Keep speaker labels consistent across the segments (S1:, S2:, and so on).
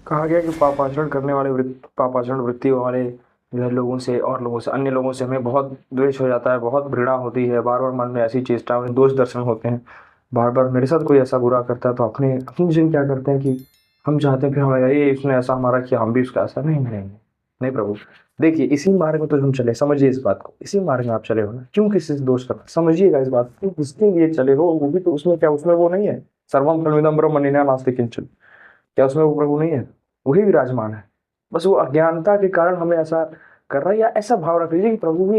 S1: कहा गया कि पापाचरण करने वाले पापाचरण वृत्ति वाले जो है लोगों से और लोगों से अन्य लोगों से हमें बहुत द्वेष हो जाता है, बहुत घृणा होती है, बार बार मन में ऐसी चेष्टा में दोष दर्शन होते हैं। बार बार मेरे साथ कोई ऐसा बुरा करता है तो अपने अपनी जिन क्या करते हैं कि हम चाहते हैं फिर हमें ये इसने ऐसा हमारा किया हम भी उसका ऐसा नहीं नहीं नहीं नहीं प्रभु। देखिए इसी मार्ग में तो हम चले, समझिए इस बात को, इसी मार्ग में आप चले हो ना, क्यों किसी से दोष करना, समझिएगा इस बात को, जिसके लिए चले हो वो भी तो उसमें क्या, उसमें वो नहीं है सर्वम खलविदम ब्रह्म मनिना नास्ति किंचन, क्या उसमें वो प्रभु नहीं है? वही विराजमान है। बस वो अज्ञानता के कारण हमें ऐसा कर रहा है, या ऐसा भाव रख लीजिए कि प्रभु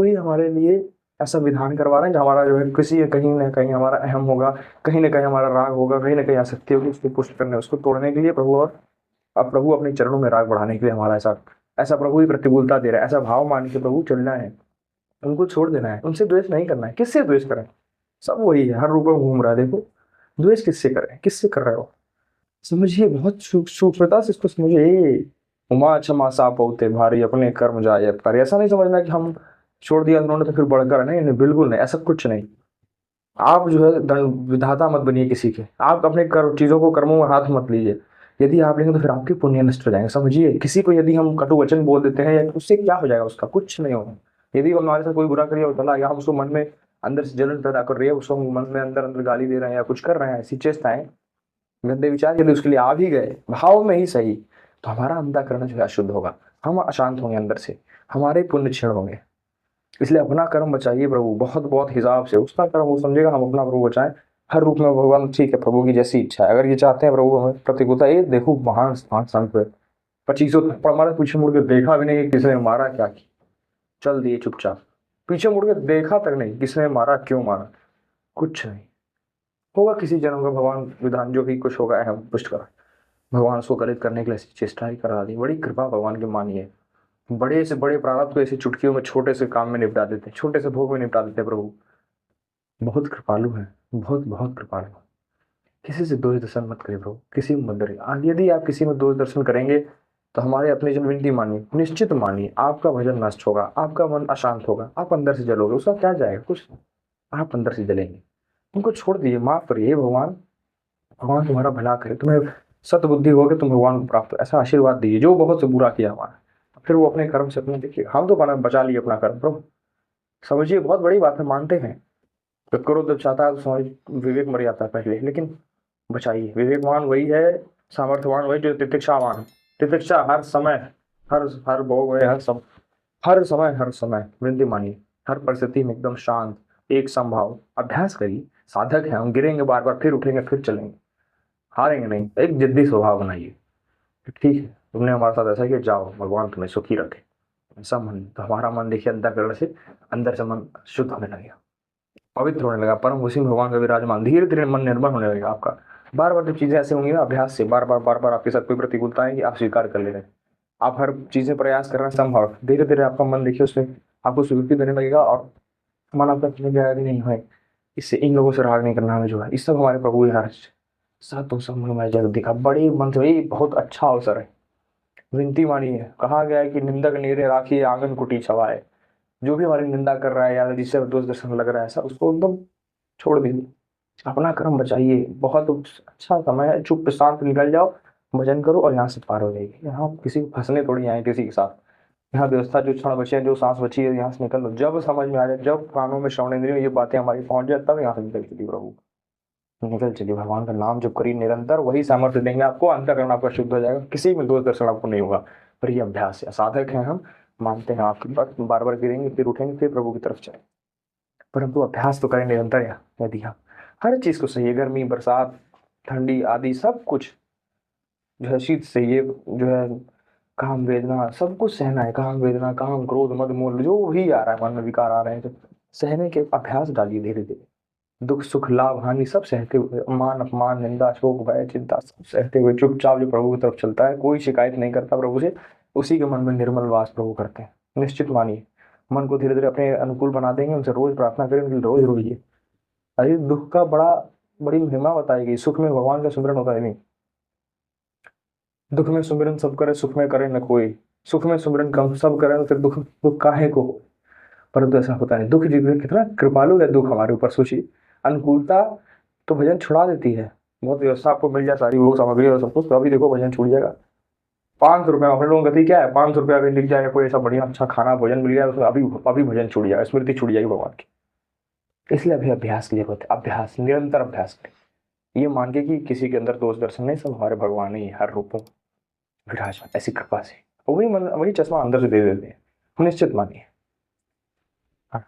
S1: ही हमारे लिए ऐसा विधान करवा रहे हैं जो हमारा जो है किसी कहीं ना कहीं हमारा अहम होगा, कहीं ना कहीं हमारा राग होगा, कहीं ना कहीं आसक्ति होगी, उसको पुष्ट करने उसको तोड़ने के लिए प्रभु, और अब प्रभु अपने चरणों में राग बढ़ाने के लिए हमारा ऐसा ऐसा प्रभु ही प्रतिकूलता दे रहा है, ऐसा भाव मान के प्रभु चलना है, उनको छोड़ देना है, उनसे द्वेष नहीं करना है। किससे द्वेष करें? सब वही है, हर रूप में घूम रहा है, देखो द्वेष किससे करें, किससे कर रहे हो? समझिए, बहुत सूक्ष्मता से इसको समझिए। उमा क्षमा सा पौते भारी अपने कर्म जाय पर, ऐसा नहीं समझना कि हम छोड़ दिया उन्होंने तो फिर बढ़कर, नहीं नहीं बिल्कुल नहीं, ऐसा कुछ नहीं। आप जो है दंड विधाता मत बनिए किसी के, आप अपने कर्म चीजों को कर्मों में हाथ मत लीजिए। यदि आप लेंगे तो फिर आपके पुण्य नष्ट हो जाएंगे। समझिए, किसी को यदि हम कटु वचन बोल देते हैं या उससे क्या हो जाएगा, उसका कुछ नहीं होगा। यदि वो हमारे साथ कोई बुरा करिए और चला या हम उसको मन में अंदर से जलन पैदा कर रही है, उसको मन में अंदर अंदर गाली दे रहे हैं या कुछ कर रहे हैं, ऐसी चेष्टाएं, गंदे विचार यदि उसके लिए आ भी गए भाव में ही सही, तो हमारा अंतःकरण जो है अशुद्ध होगा, हम अशांत होंगे अंदर से, हमारे पुण्य क्षीण होंगे। इसलिए अपना कर्म बचाइए प्रभु, बहुत बहुत हिसाब से उसका कर्म वो समझेगा, हम अपना प्रभु बचाएं। हर रूप में भगवान ठीक है, प्रभु की जैसी इच्छा है। अगर ये चाहते हैं प्रभु हमें प्रतिकूलता, ये देखो महान महान संत हुए, 2500 थप्पड़ मारा, पीछे मुड़ के देखा भी नहीं कि किसने मारा क्या किया, चल दिए चुपचाप, पीछे मुड़ के देखा तक नहीं किसने मारा क्यों मारा, कुछ नहीं। होगा किसी जन्म का भगवान विधान, जो भी कुछ होगा अहम पुष्ट करा, भगवान उसको गलित करने के लिए ऐसी चेष्टा ही करा दी। बड़ी कृपा भगवान की मानिए, बड़े से बड़े प्रारब्ध को ऐसी चुटकियों में छोटे से काम में निपटा देते हैं, छोटे से भोग में निपटा देते हैं प्रभु। बहुत कृपालु है, बहुत बहुत कृपालु है। किसी से दोष दर्शन मत करिए प्रभु, किसी में मत डरिए। यदि आप किसी में दोष दर्शन करेंगे तो हमारे अपने जन विनती मानिए, निश्चित मानिए आपका भजन नष्ट होगा, आपका मन अशांत होगा, आप अंदर से जलोगे, उसका क्या जाएगा कुछ, आप अंदर से जलेंगे। उनको छोड़ दीजिए, माफ करिए, हे भगवान, भगवान तुम्हारा भला करे, तुम्हें सतबुद्धि हो कि तुम भगवान को प्राप्त हो, ऐसा आशीर्वाद दीजिए जो बहुत से बुरा किया हमारा। फिर वो अपने कर्म से अपने देखिए, हम तो बचा लिए अपना कर्म प्रभु। समझिए, बहुत बड़ी बात है, मानते हैं तो करो, जब चाहता है तो समझ, विवेक मर जाता है पहले, लेकिन बचाइए। विवेकवान वही है, सामर्थ्यवान वही जो तितिक्षावान है। तितिक्षा हर समय, हर हर भोग है, हर समय वृद्धि मानिए, हर परिस्थिति में एकदम शांत, एक संभाव अभ्यास करिए। साधक है हम, गिरेंगे बार बार, फिर उठेंगे, फिर चलेंगे, हारेंगे नहीं। एक जिद्दी स्वभाव बनाइए, ठीक है तुमने हमारे साथ ऐसा किया, जाओ भगवान तुम्हें सुखी रखे, ऐसा मन। तो हमारा मन देखिए अंतःकरण से, अंदर से मन शुद्ध होने लगेगा, पवित्र होने लगा, परम उसी में भगवान का विराजमान, धीरे धीरे मन निर्मल होने लगेगा आपका। बार बार जब चीजें ऐसे होंगी ना, अभ्यास से बार बार आपके साथ कोई प्रतिकूलता है कि आप स्वीकार कर ले रहे हैं, आप हर चीजें प्रयास कर रहे हैं संभव, धीरे धीरे आपका मन देखिए उसमें आपको स्वीकृति देने लगेगा, और मन आपका समझ जाएगा कि नहीं है, इससे इन लोगों से राग नहीं करना हमें, जो है इस सब हमारे प्रभु ही हर सातों समय में जग दिखा, बड़ी मन से ये बहुत अच्छा अवसर है। विनती मानी है, कहा गया है कि निंदक नीरे राखी आंगन कुटी छवाए। जो भी हमारी निंदा कर रहा है या जिससे दोष दर्शन लग रहा है ऐसा, उसको एकदम छोड़ दीजिए, अपना कर्म बचाइए। बहुत अच्छा समय है, चुप शांत निकल जाओ, भजन करो और यहाँ से पार हो जाएगी। यहाँ किसी को फंसने थोड़ी आए किसी के साथ, यहाँ व्यवस्था जो क्षण बची है, जो सांस बची है, यहाँ से निकल लो। जब समझ में आ जाए, जब कानों में श्रवण इंद्रियों में ये बातें हमारी पहुंच जाए, तब यहाँ से निकल चलिए प्रभु, निकल चलिए। भगवान का नाम जब करिए निरंतर, वही सामर्थ्य देंगे आपको, अंतःकरण आपका शुद्ध हो जाएगा, किसी में दोष दर्शन आपको नहीं होगा। पर ये अभ्यास है, साधक हैं हम, मानते हैं आपकी बात, बार बार गिरेंगे फिर उठेंगे, फिर प्रभु की तरफ चलेंगे, परंतु अभ्यास तो करें निरंतर। यदि हम हर चीज को सही है, गर्मी बरसात ठंडी आदि सब कुछ जो है, शीत से ये जो है, काम वेदना सब कुछ सहना है, काम वेदना काम क्रोध मद मूल जो भी आ रहा है, मन में विकार आ रहे हैं, तो सहने के अभ्यास डालिए धीरे धीरे। दुख सुख लाभ हानि सब सहते हुए, मान अपमान निंदा शोक भय चिंता सब सहते हुए चुपचाप जो प्रभु की तरफ चलता है, कोई शिकायत नहीं करता प्रभु से, उसी के मन में निर्मल वास प्रभु करते हैं। निश्चित मानिए, मन को धीरे धीरे अपने अनुकूल बना देंगे, उनसे रोज प्रार्थना करें, उनके लिए रोज रोइए। अरे दुख का बड़ी महिमा बताई गई, सुख में भगवान का सुमिरन होता है नहीं। दुख में सुमिरन सब करे, सुख में करे न कोई, सुख में सुमिरन कम सब करे तो फिर दुख दुख काहे को हो। परंतु ऐसा होता है, दुख जीवन कितना कृपालु है, दुख हमारे ऊपर सोचिए। अनुकूलता तो भजन छुड़ा देती है, बहुत व्यवस्था आपको मिल जाए, सारी भोग सामग्री और सब कुछ, तो अभी देखो भजन छूट जाएगा। 500 रुपये में अपने लोगों की गति क्या है, 500 रुपये अभी लिख जाए, कोई ऐसा बढ़िया अच्छा खाना भोजन मिल गया तो अभी भजन छूट जाएगा, स्मृति छूट जाएगी भगवान की। इसलिए अभी अभ्यास की जरूरत है, अभ्यास, निरंतर अभ्यास करें। ये मान के कि किसी के अंदर दोष दर्शन नहीं, सब हमारे भगवान ही है, हर रूपों में विराजमान, ऐसी कृपा से। वही चश्मा अंदर से दे देते हैं, निश्चित मानिए। हाँ,